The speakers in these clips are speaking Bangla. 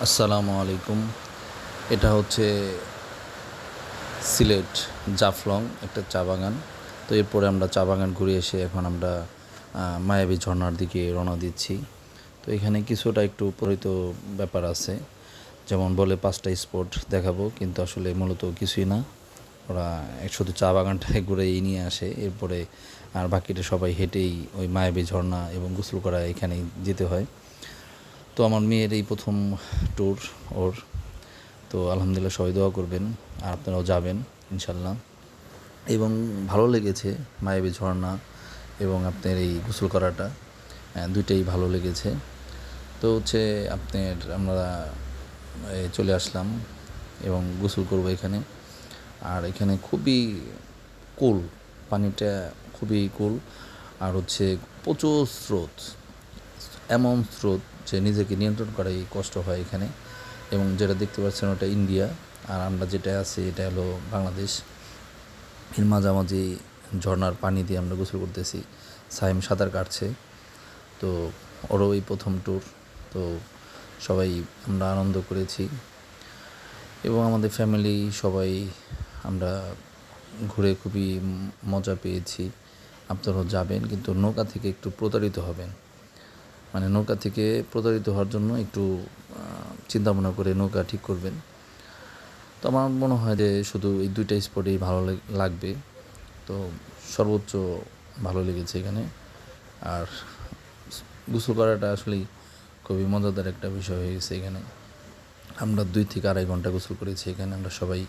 আসসালামু আলাইকুম। এটা হচ্ছে সিলেট জাফলং একটা চা বাগান। তো এরপরে আমরা চা বাগান ঘুরে এসে এখন আমরা মায়াবী ঝর্ণার দিকে রওনা দিচ্ছি। তো এখানে কিছুটা একটু পরিত ব্যাপার আছে, যেমন বলে 5টা স্পট দেখাবো, কিন্তু আসলে মূলত কিছুই না। ওরা শুধু চা বাগানটায় ঘুরেই নিয়ে আসে, এরপরে আর বাকিটা সবাই হেঁটেই ওই মায়াবী ঝর্ণা এবং গোসল করা এখানেই যেতে হয়। তো আমার মেয়ের এই প্রথম ট্যুর ওর। তো আলহামদুলিল্লাহ সবাই দোয়া করবেন, আর আপনারাও যাবেন ইনশাল্লাহ। এবং ভালো লেগেছে মায়াবী ঝর্ণা এবং আপনার এই গোসল করাটা, দুইটাই ভালো লেগেছে। তো হচ্ছে আপনার আমরা চলে আসলাম এবং গোসল করব এখানে। আর এখানে খুবই কুল, পানিটা খুবই কুল। আর হচ্ছে প্রচুর স্রোত, এমন স্রোত যে নিজেকে নিয়ন্ত্রণ করাই কষ্ট হয় এখানে। এবং যেটা দেখতে পাচ্ছেন ওটা ইন্ডিয়া, আর আমরা যেটা আছি এটা হলো বাংলাদেশ। এর মাঝামাঝি ঝর্নার পানি দিয়ে আমরা গোসল করতেছি, সাইম সাঁতার কাটছে। তো ওরও এই প্রথম ট্যুর। তো সবাই আমরা আনন্দ করেছি এবং আমাদের ফ্যামিলি সবাই আমরা ঘুরে খুবই মজা পেয়েছি। আপনারাও যাবেন, কিন্তু নৌকা থেকে একটু প্রতারিত হবেন। মানে নৌকা থেকে প্রতারিত হওয়ার জন্য একটু চিন্তা ভাবনা করে নৌকা ঠিক করবেন। তো আমার মনে হয় যে শুধু এই দুইটা স্পটেই ভালো লাগবে। তো সর্বোচ্চ ভালো লেগেছে এখানে। আর গোসল করাটা আসলেই খুবই মজাদার একটা বিষয় হয়ে গেছে এখানে। আমরা 2 থেকে 2.5 ঘন্টা গোসল করেছি এখানে, আমরা সবাই,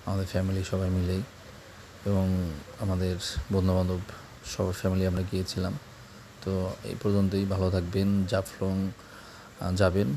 আমাদের ফ্যামিলি সবাই মিলেই, এবং আমাদের বন্ধুবান্ধব সবার ফ্যামিলি আমরা গিয়েছিলাম। তো এই পর্যন্তই, ভালো থাকবেন, জাফলং যাবেন।